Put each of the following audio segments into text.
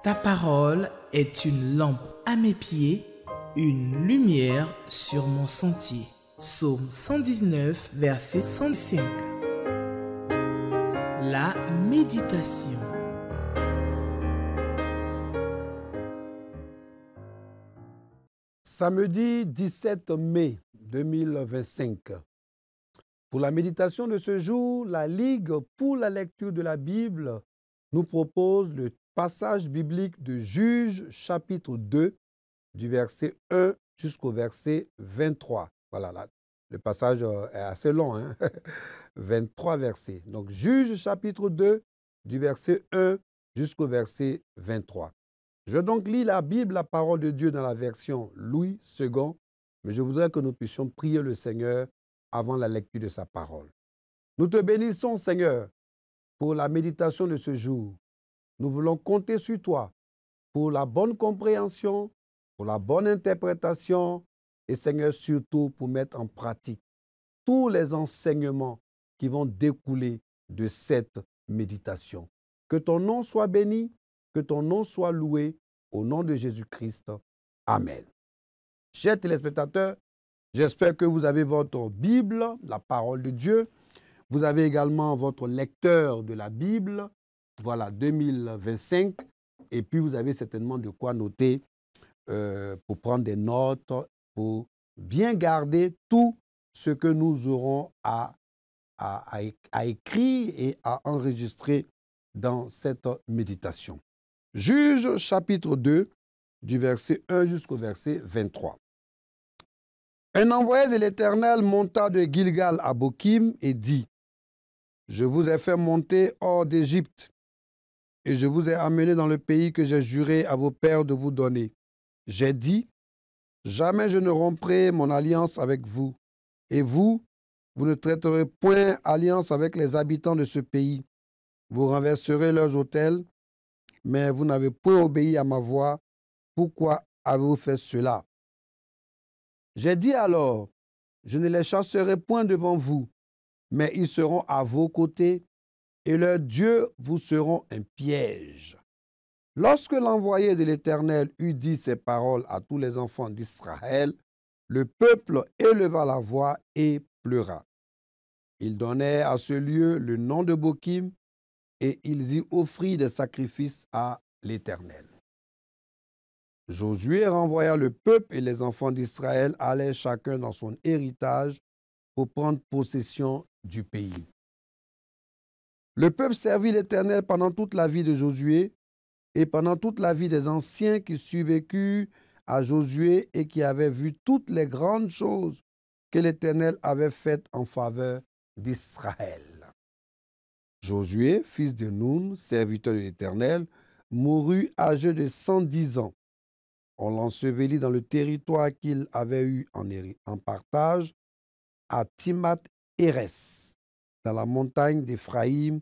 Ta parole est une lampe à mes pieds, une lumière sur mon sentier. Psaume 119, verset 105. La méditation. Samedi 17 mai 2025. Pour la méditation de ce jour, la Ligue pour la lecture de la Bible nous propose le passage biblique de Juges chapitre 2 du verset 1 jusqu'au verset 23. Voilà, là, le passage est assez long, hein? 23 versets. Donc Juges chapitre 2 du verset 1 jusqu'au verset 23. Je donc lis la Bible, la parole de Dieu dans la version Louis II, mais je voudrais que nous puissions prier le Seigneur avant la lecture de sa parole. Nous te bénissons, Seigneur, pour la méditation de ce jour. Nous voulons compter sur toi pour la bonne compréhension, pour la bonne interprétation et, Seigneur, surtout pour mettre en pratique tous les enseignements qui vont découler de cette méditation. Que ton nom soit béni, que ton nom soit loué au nom de Jésus-Christ. Amen. Chers téléspectateurs, j'espère que vous avez votre Bible, la parole de Dieu. Vous avez également votre lecteur de la Bible, voilà, 2025. Et puis, vous avez certainement de quoi noter pour prendre des notes, pour bien garder tout ce que nous aurons à écrire et à enregistrer dans cette méditation. Juges chapitre 2, du verset 1 jusqu'au verset 23. Un envoyé de l'Éternel monta de Gilgal à Bokim et dit: Je vous ai fait monter hors d'Égypte, et je vous ai amené dans le pays que j'ai juré à vos pères de vous donner. J'ai dit: Jamais je ne romprai mon alliance avec vous, et vous ne traiterez point alliance avec les habitants de ce pays. Vous renverserez leurs autels, mais vous n'avez point obéi à ma voix. Pourquoi avez-vous fait cela? J'ai dit alors: Je ne les chasserai point devant vous, mais ils seront à vos côtés, et leurs dieux vous seront un piège. Lorsque l'envoyé de l'Éternel eut dit ces paroles à tous les enfants d'Israël, le peuple éleva la voix et pleura. Ils donnèrent à ce lieu le nom de Bokim, et ils y offrirent des sacrifices à l'Éternel. Josué renvoya le peuple et les enfants d'Israël allaient chacun dans son héritage pour prendre possession du pays. Le peuple servit l'Éternel pendant toute la vie de Josué et pendant toute la vie des anciens qui survécurent à Josué et qui avaient vu toutes les grandes choses que l'Éternel avait faites en faveur d'Israël. Josué, fils de Nun, serviteur de l'Éternel, mourut âgé de 110 ans. On l'ensevelit dans le territoire qu'il avait eu en partage à Timnath-Hérès, dans la montagne d'Éphraïm,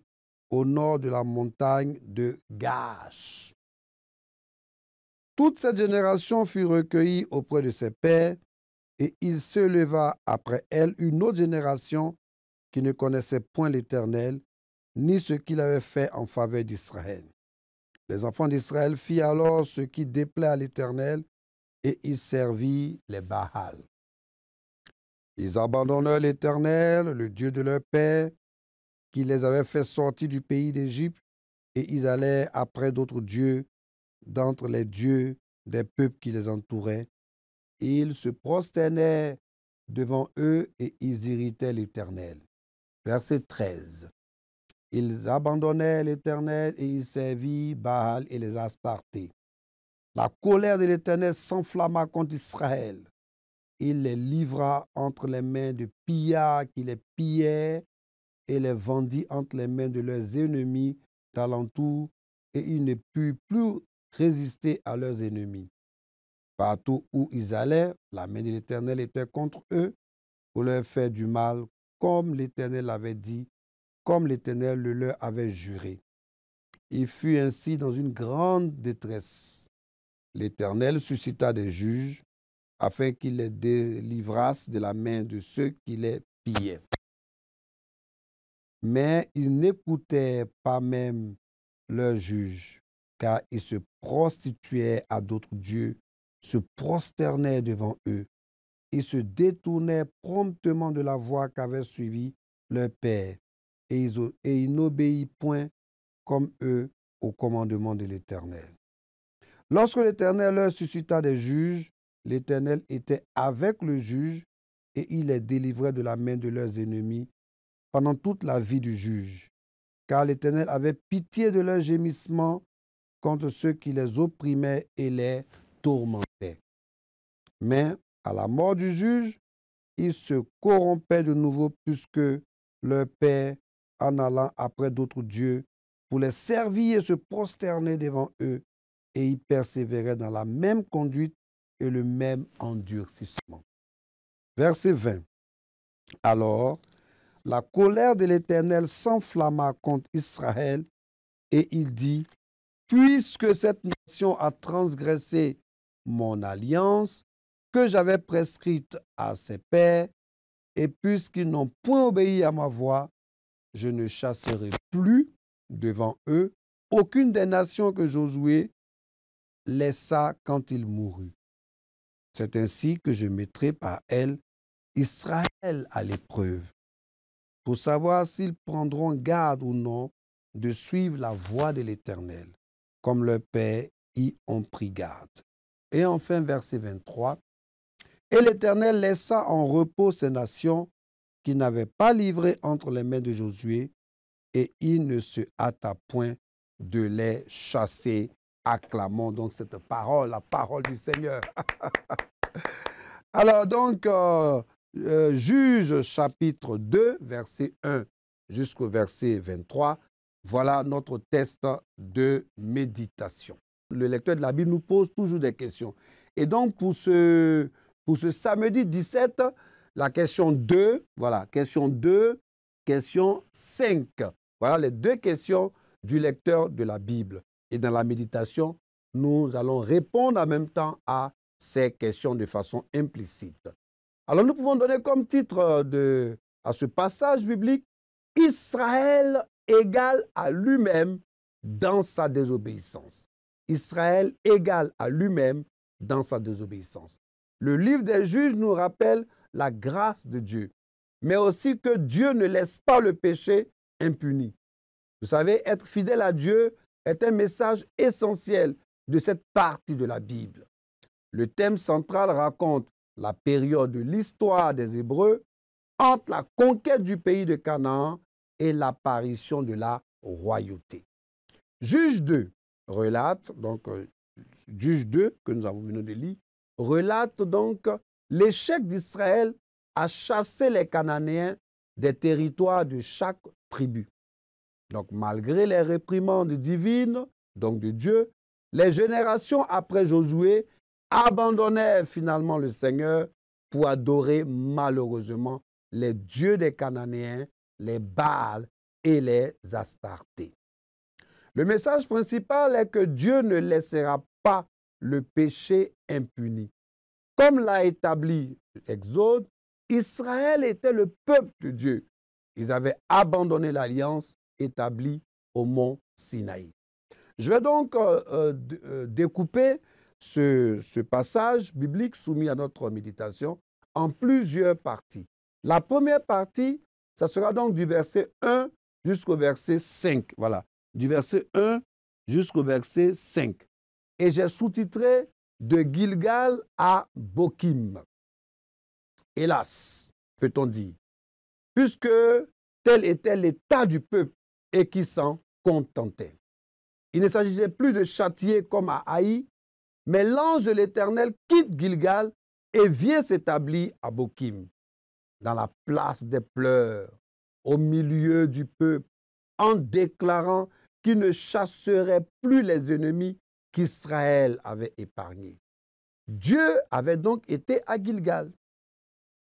au nord de la montagne de Gaash. Toute cette génération fut recueillie auprès de ses pères, et il se leva après elle une autre génération qui ne connaissait point l'Éternel, ni ce qu'il avait fait en faveur d'Israël. Les enfants d'Israël firent alors ce qui déplaît à l'Éternel, et ils servirent les Baals. Ils abandonnèrent l'Éternel, le Dieu de leur père, qui les avait fait sortir du pays d'Égypte, et ils allèrent après d'autres dieux d'entre les dieux des peuples qui les entouraient. Ils se prosternèrent devant eux et ils irritaient l'Éternel. Verset 13. Ils abandonnèrent l'Éternel et ils servirent Baal et les Astartés. La colère de l'Éternel s'enflamma contre Israël. Il les livra entre les mains de pillards qui les pillaient et les vendit entre les mains de leurs ennemis d'alentour, et ils ne purent plus résister à leurs ennemis. Partout où ils allaient, la main de l'Éternel était contre eux pour leur faire du mal, comme l'Éternel l'avait dit, comme l'Éternel le leur avait juré. Il fut ainsi dans une grande détresse. L'Éternel suscita des juges afin qu'ils les délivrassent de la main de ceux qui les pillaient. Mais ils n'écoutaient pas même leurs juges, car ils se prostituaient à d'autres dieux, se prosternaient devant eux. Ils se détournaient promptement de la voie qu'avait suivie leur père, et ils n'obéissent point comme eux au commandement de l'Éternel. Lorsque l'Éternel leur suscita des juges, l'Éternel était avec le juge et il les délivrait de la main de leurs ennemis pendant toute la vie du juge. Car l'Éternel avait pitié de leurs gémissements contre ceux qui les opprimaient et les tourmentaient. Mais à la mort du juge, ils se corrompaient de nouveau plus que leur père en allant après d'autres dieux pour les servir et se prosterner devant eux, et ils persévéraient dans la même conduite et le même endurcissement. Verset 20. Alors, la colère de l'Éternel s'enflamma contre Israël, et il dit, puisque cette nation a transgressé mon alliance que j'avais prescrite à ses pères, et puisqu'ils n'ont point obéi à ma voix, je ne chasserai plus devant eux aucune des nations que Josué laissa quand il mourut. C'est ainsi que je mettrai par elle Israël à l'épreuve, pour savoir s'ils prendront garde ou non de suivre la voie de l'Éternel, comme leurs pères y ont pris garde. Et enfin, verset 23, « Et l'Éternel laissa en repos ces nations qui n'avaient pas livré entre les mains de Josué, et il ne se hâta point de les chasser. » Acclamons donc cette parole, la parole du Seigneur. Alors donc, Juge chapitre 2, verset 1 jusqu'au verset 23, voilà notre texte de méditation. Le lecteur de la Bible nous pose toujours des questions. Et donc, pour ce samedi 17, la question 2, voilà, question 2, question 5. Voilà les deux questions du lecteur de la Bible. Et dans la méditation, nous allons répondre en même temps à ces questions de façon implicite. Alors, nous pouvons donner comme titre à ce passage biblique « Israël égale à lui-même dans sa désobéissance ». Israël égale à lui-même dans sa désobéissance. Le livre des Juges nous rappelle la grâce de Dieu, mais aussi que Dieu ne laisse pas le péché impuni. Vous savez, être fidèle à Dieu est un message essentiel de cette partie de la Bible. Le thème central raconte la période de l'histoire des Hébreux entre la conquête du pays de Canaan et l'apparition de la royauté. Juge 2 relate, donc Juge 2 que nous avons venu de lire, relate donc l'échec d'Israël à chasser les Cananéens des territoires de chaque tribu. Donc, malgré les réprimandes divines, donc de Dieu, les générations après Josué abandonnèrent finalement le Seigneur pour adorer malheureusement les dieux des Cananéens, les Baals et les Astartés. Le message principal est que Dieu ne laissera pas le péché impuni. Comme l'a établi l'Exode, Israël était le peuple de Dieu. Ils avaient abandonné l'alliance établi au mont Sinaï. Je vais donc découper ce passage biblique soumis à notre méditation en plusieurs parties. La première partie, ça sera donc du verset 1 jusqu'au verset 5. Voilà, du verset 1 jusqu'au verset 5. Et j'ai sous-titré « De Gilgal à Bokim ». Hélas, peut-on dire, puisque tel était l'état du peuple et qui s'en contentait. Il ne s'agissait plus de châtier comme à Haï, mais l'ange de l'Éternel quitte Gilgal et vient s'établir à Bokim, dans la place des pleurs, au milieu du peuple, en déclarant qu'il ne chasserait plus les ennemis qu'Israël avait épargnés. Dieu avait donc été à Gilgal.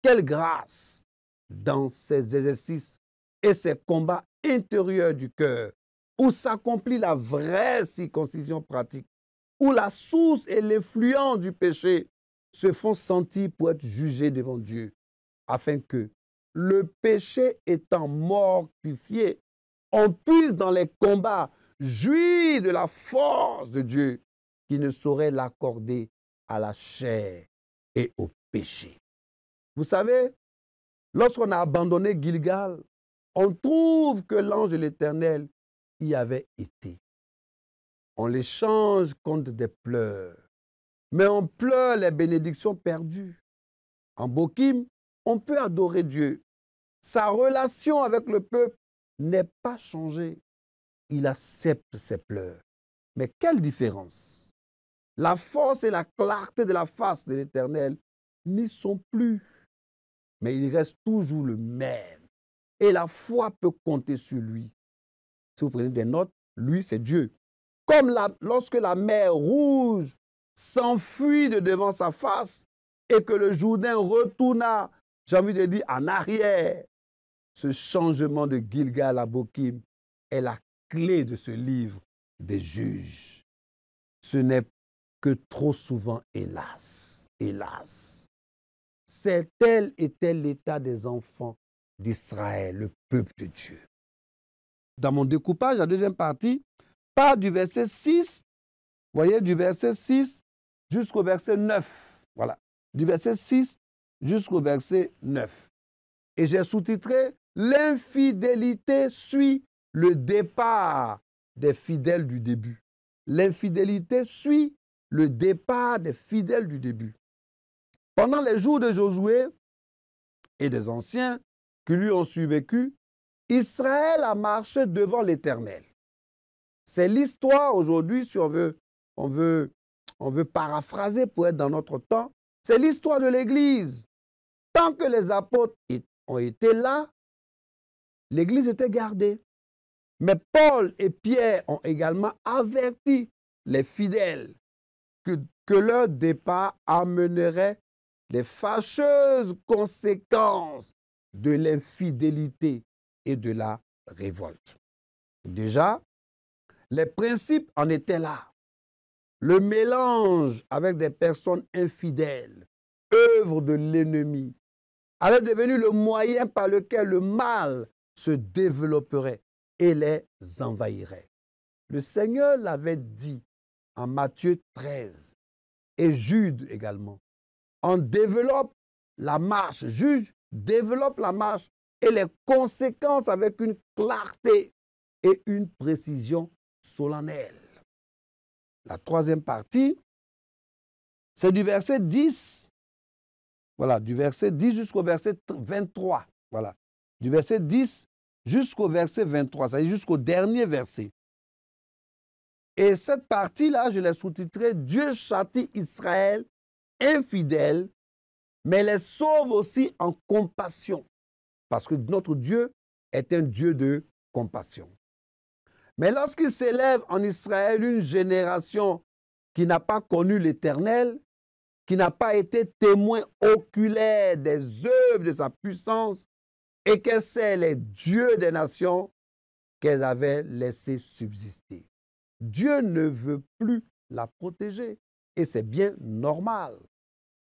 Quelle grâce dans ces exercices et ces combats intérieurs du cœur, où s'accomplit la vraie circoncision pratique, où la source et l'influence du péché se font sentir pour être jugés devant Dieu, afin que, le péché étant mortifié, on puisse dans les combats jouit de la force de Dieu qui ne saurait l'accorder à la chair et au péché. Vous savez, lorsqu'on a abandonné Gilgal, on trouve que l'ange de l'Éternel y avait été. On les change contre des pleurs, mais on pleure les bénédictions perdues. En Bokim, on peut adorer Dieu. Sa relation avec le peuple n'est pas changée. Il accepte ses pleurs. Mais quelle différence! La force et la clarté de la face de l'Éternel n'y sont plus. Mais il reste toujours le même. Et la foi peut compter sur lui. Si vous prenez des notes, lui, c'est Dieu. Comme lorsque la mer Rouge s'enfuit de devant sa face et que le Jourdain retourna, j'ai envie de dire, en arrière. Ce changement de Gilgal à Bokim est la clé de ce livre des juges. Ce n'est que trop souvent, hélas, hélas. Tel était l'état des enfants d'Israël, le peuple de Dieu. Dans mon découpage, la deuxième partie, part du verset 6, vous voyez, du verset 6 jusqu'au verset 9. Voilà, du verset 6 jusqu'au verset 9. Et j'ai sous-titré « L'infidélité suit le départ des fidèles du début. » L'infidélité suit le départ des fidèles du début. Pendant les jours de Josué et des anciens qui lui ont survécu, Israël a marché devant l'Éternel. C'est l'histoire aujourd'hui, si on veut paraphraser pour être dans notre temps, c'est l'histoire de l'Église. Tant que les apôtres ont été là, l'Église était gardée. Mais Paul et Pierre ont également averti les fidèles que leur départ amènerait les fâcheuses conséquences de l'infidélité et de la révolte. Déjà, les principes en étaient là. Le mélange avec des personnes infidèles, œuvre de l'ennemi, allait devenir le moyen par lequel le mal se développerait et les envahirait. Le Seigneur l'avait dit en Matthieu 13 et Jude également. On développe la marche, juge, développe la marche et les conséquences avec une clarté et une précision solennelle. La troisième partie, c'est du verset 10. Voilà, du verset 10 jusqu'au verset 23. Voilà, du verset 10 jusqu'au verset 23, c'est-à-dire jusqu'au dernier verset. Et cette partie-là, je l'ai sous-titrée « Dieu châtie Israël infidèle, mais les sauve aussi en compassion. » Parce que notre Dieu est un Dieu de compassion. Mais lorsqu'il s'élève en Israël une génération qui n'a pas connu l'Éternel, qui n'a pas été témoin oculaire des œuvres de sa puissance et que c'est les dieux des nations qu'elle avait laissé subsister. Dieu ne veut plus la protéger et c'est bien normal.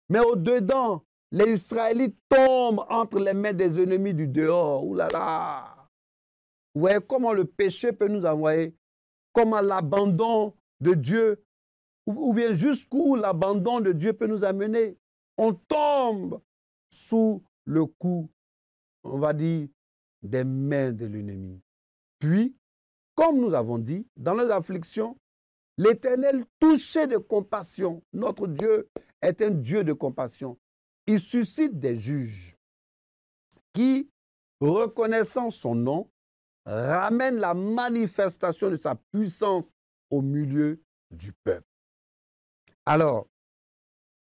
Mais au-dedans, les Israélites tombent entre les mains des ennemis du dehors. Ouh là là! Vous voyez comment le péché peut nous envoyer, comment l'abandon de Dieu, ou bien jusqu'où l'abandon de Dieu peut nous amener. On tombe sous le coup, on va dire, des mains de l'ennemi. Puis, comme nous avons dit, dans les afflictions, l'Éternel touché de compassion. Notre Dieu est un Dieu de compassion. Il suscite des juges qui, reconnaissant son nom, ramènent la manifestation de sa puissance au milieu du peuple. Alors,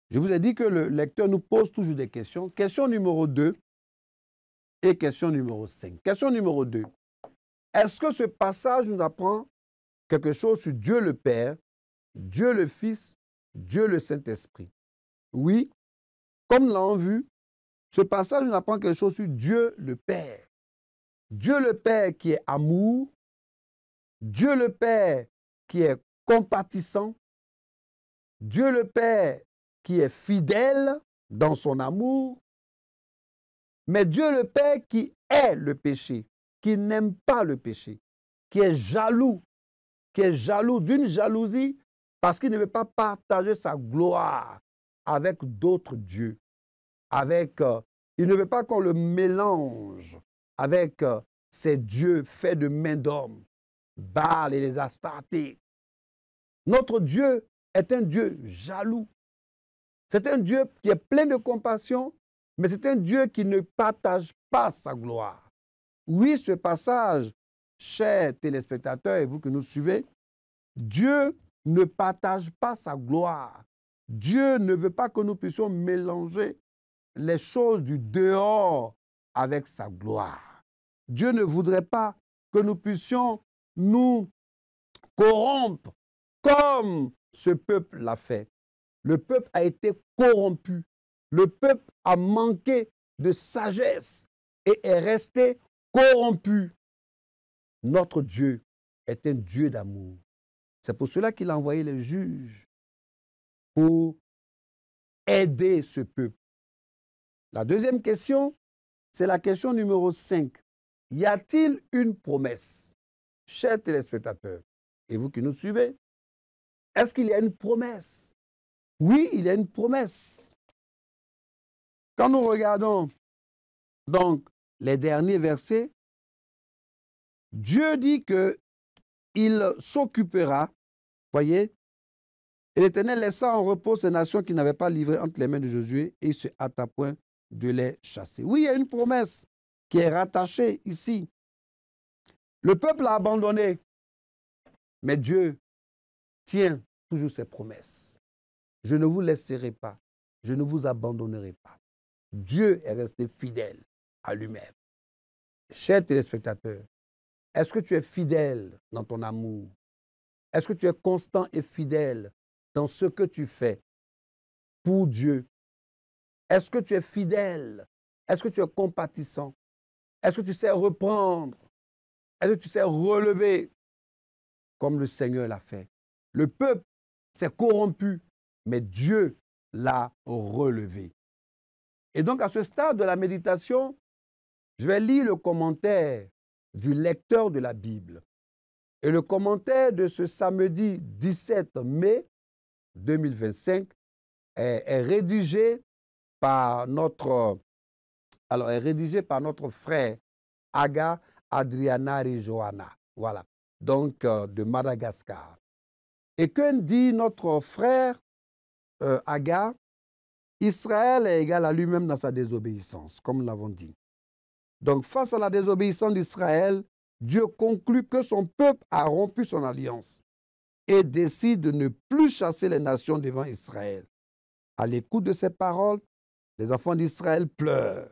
je vous ai dit que le lecteur nous pose toujours des questions. Question numéro 2 et question numéro 5. Question numéro 2. Est-ce que ce passage nous apprend quelque chose sur Dieu le Père, Dieu le Fils, Dieu le Saint-Esprit? Oui, comme nous l'avons vu, ce passage nous apprend quelque chose sur Dieu le Père. Dieu le Père qui est amour, Dieu le Père qui est compatissant, Dieu le Père qui est fidèle dans son amour, mais Dieu le Père qui est le péché, qui n'aime pas le péché, qui est jaloux qui est jaloux d'une jalousie parce qu'il ne veut pas partager sa gloire avec d'autres dieux. Il ne veut pas qu'on le mélange avec ces dieux faits de main d'homme, Baal et les Astartés. Notre Dieu est un Dieu jaloux. C'est un Dieu qui est plein de compassion, mais c'est un Dieu qui ne partage pas sa gloire. Oui, ce passage, chers téléspectateurs et vous que nous suivez, Dieu ne partage pas sa gloire. Dieu ne veut pas que nous puissions mélanger les choses du dehors avec sa gloire. Dieu ne voudrait pas que nous puissions nous corrompre comme ce peuple l'a fait. Le peuple a été corrompu. Le peuple a manqué de sagesse et est resté corrompu. Notre Dieu est un Dieu d'amour. C'est pour cela qu'il a envoyé les juges pour aider ce peuple. La deuxième question, c'est la question numéro 5. Y a-t-il une promesse? Chers téléspectateurs, et vous qui nous suivez, est-ce qu'il y a une promesse? Oui, il y a une promesse. Quand nous regardons donc les derniers versets, Dieu dit qu'il s'occupera, voyez, et l'Éternel laissa en repos ces nations qui n'avaient pas livré entre les mains de Josué et il se hâta point de les chasser. Oui, il y a une promesse qui est rattachée ici. Le peuple a abandonné, mais Dieu tient toujours ses promesses. Je ne vous laisserai pas, je ne vous abandonnerai pas. Dieu est resté fidèle à lui-même. Chers téléspectateurs, est-ce que tu es fidèle dans ton amour? Est-ce que tu es constant et fidèle dans ce que tu fais pour Dieu? Est-ce que tu es fidèle? Est-ce que tu es compatissant? Est-ce que tu sais reprendre? Est-ce que tu sais relever comme le Seigneur l'a fait? Le peuple s'est corrompu, mais Dieu l'a relevé. Et donc, à ce stade de la méditation, je vais lire le commentaire du lecteur de la Bible. Et le commentaire de ce samedi 17 mai 2025 est rédigé par notre frère Aga Adriana Rejoana. Voilà. Donc, de Madagascar. Et que dit notre frère Aga? Israël est égal à lui-même dans sa désobéissance, comme nous l'avons dit. Donc, face à la désobéissance d'Israël, Dieu conclut que son peuple a rompu son alliance et décide de ne plus chasser les nations devant Israël. À l'écoute de ces paroles, les enfants d'Israël pleurent.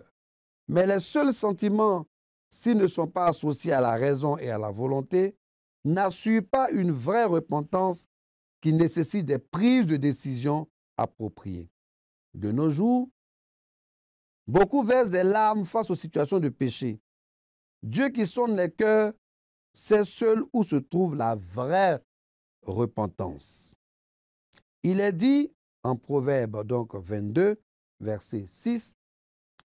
Mais les seuls sentiments, s'ils ne sont pas associés à la raison et à la volonté, n'assurent pas une vraie repentance qui nécessite des prises de décision appropriées. De nos jours, beaucoup versent des larmes face aux situations de péché. Dieu qui sonde les cœurs sait seul où se trouve la vraie repentance. Il est dit en Proverbe donc 22, verset 6,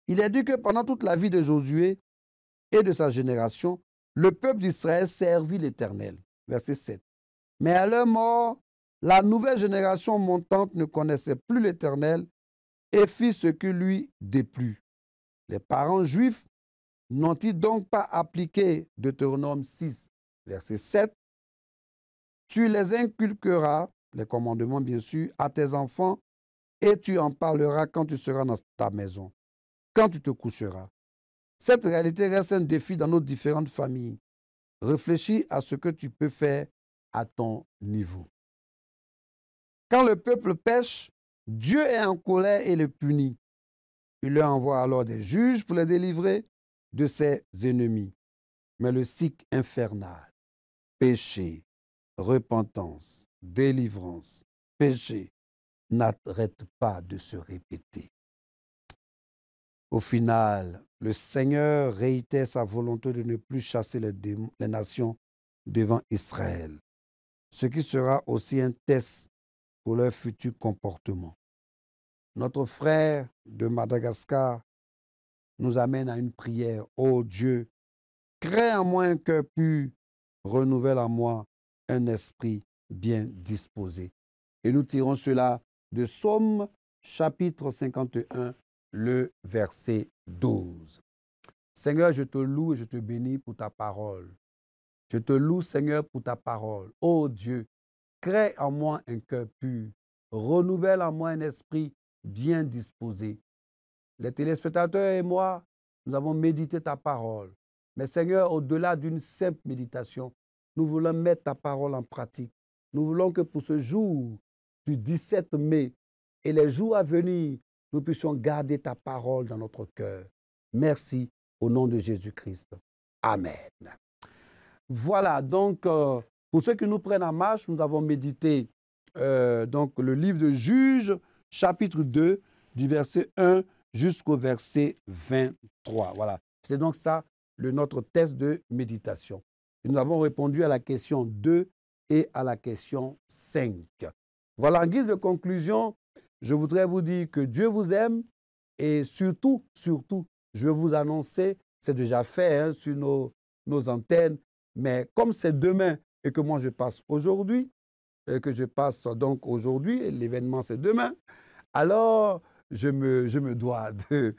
il est dit que pendant toute la vie de Josué et de sa génération, le peuple d'Israël servit l'Éternel. Verset 7. Mais à leur mort, la nouvelle génération montante ne connaissait plus l'Éternel et fit ce qui lui déplut. Les parents juifs n'ont-ils donc pas appliqué Deutéronome 6, verset 7? Tu les inculqueras, les commandements bien sûr, à tes enfants et tu en parleras quand tu seras dans ta maison, quand tu te coucheras. Cette réalité reste un défi dans nos différentes familles. Réfléchis à ce que tu peux faire à ton niveau. Quand le peuple pêche, Dieu est en colère et le punit. Il leur envoie alors des juges pour les délivrer de ses ennemis. Mais le cycle infernal, péché, repentance, délivrance, péché, n'arrête pas de se répéter. Au final, le Seigneur réitère sa volonté de ne plus chasser les nations devant Israël, ce qui sera aussi un test pour leur futur comportement. Notre frère de Madagascar nous amène à une prière. Ô Dieu, crée en moi un cœur pur, renouvelle en moi un esprit bien disposé. Et nous tirons cela de Psaume chapitre 51, le verset 12. Seigneur, je te loue et je te bénis pour ta parole. Je te loue, Seigneur, pour ta parole. Ô Dieu, crée en moi un cœur pur. Renouvelle en moi un esprit bien disposé. Les téléspectateurs et moi, nous avons médité ta parole. Mais Seigneur, au-delà d'une simple méditation, nous voulons mettre ta parole en pratique. Nous voulons que pour ce jour du 17 mai et les jours à venir, nous puissions garder ta parole dans notre cœur. Merci au nom de Jésus-Christ. Amen. Voilà, donc, pour ceux qui nous prennent en marche, nous avons médité donc, le livre de Juges, chapitre 2, du verset 1 jusqu'au verset 23. Voilà, c'est donc ça notre test de méditation. Et nous avons répondu à la question 2 et à la question 5. Voilà, en guise de conclusion, je voudrais vous dire que Dieu vous aime et surtout, je vais vous annoncer, c'est déjà fait sur nos antennes, mais comme c'est demain et que moi je passe aujourd'hui, l'événement c'est demain, alors je me dois de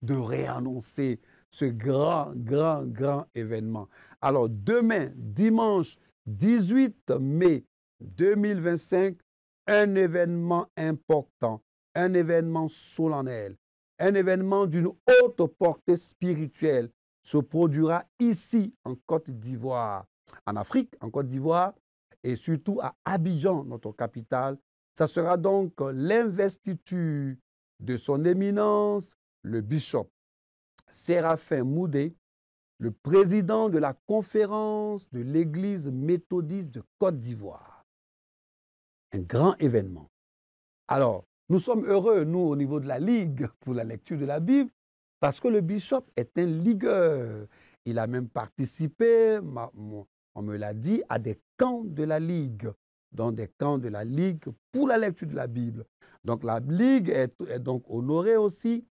réannoncer ce grand événement. Alors demain, dimanche 18 mai 2025, un événement important, un événement solennel, un événement d'une haute portée spirituelle se produira ici en Côte d'Ivoire, en Afrique, en Côte d'Ivoire, et surtout à Abidjan, notre capitale. Ça sera donc l'investiture de son éminence, le bishop Séraphin Moudé, le président de la conférence de l'Église méthodiste de Côte d'Ivoire. Un grand événement. Alors, nous sommes heureux, nous, au niveau de la Ligue, pour la lecture de la Bible, parce que le bishop est un ligueur. Il a même participé, on me l'a dit, à des camps de la Ligue, dans des camps de la Ligue pour la lecture de la Bible. Donc la Ligue est donc honorée aussi.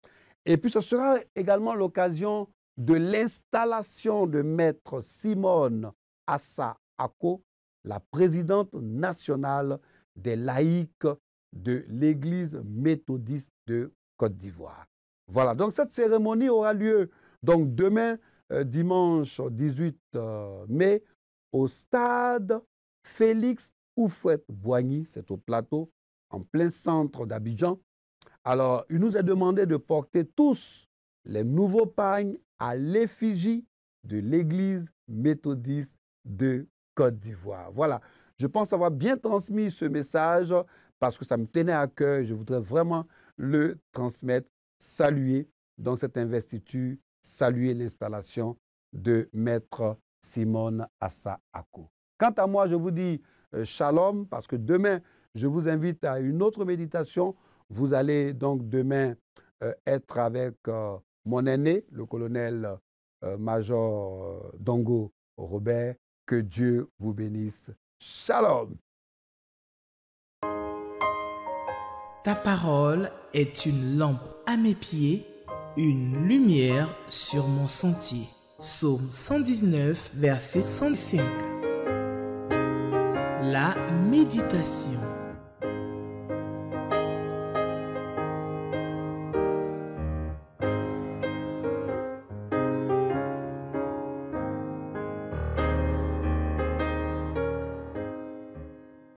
Et puis ce sera également l'occasion de l'installation de Maître Simone Assa Ako, la présidente nationale des laïcs de l'Église méthodiste de Côte d'Ivoire. Voilà, donc cette cérémonie aura lieu donc demain, dimanche 18 mai, au stade Félix Houphouët-Boigny, c'est au plateau, en plein centre d'Abidjan. Alors, il nous est demandé de porter tous les nouveaux pagnes à l'effigie de l'Église méthodiste de Côte d'Ivoire. Voilà, je pense avoir bien transmis ce message parce que ça me tenait à cœur. Je voudrais vraiment le transmettre, saluer donc cette investiture, saluer l'installation de Maître Simone Assa Ako. Quant à moi, je vous dis shalom parce que demain, je vous invite à une autre méditation. Vous allez donc demain être avec mon aîné, le colonel Major Dongo Robert. Que Dieu vous bénisse. Shalom. Ta parole est une lampe à mes pieds, une lumière sur mon sentier. Psaume 119, verset 105. La méditation.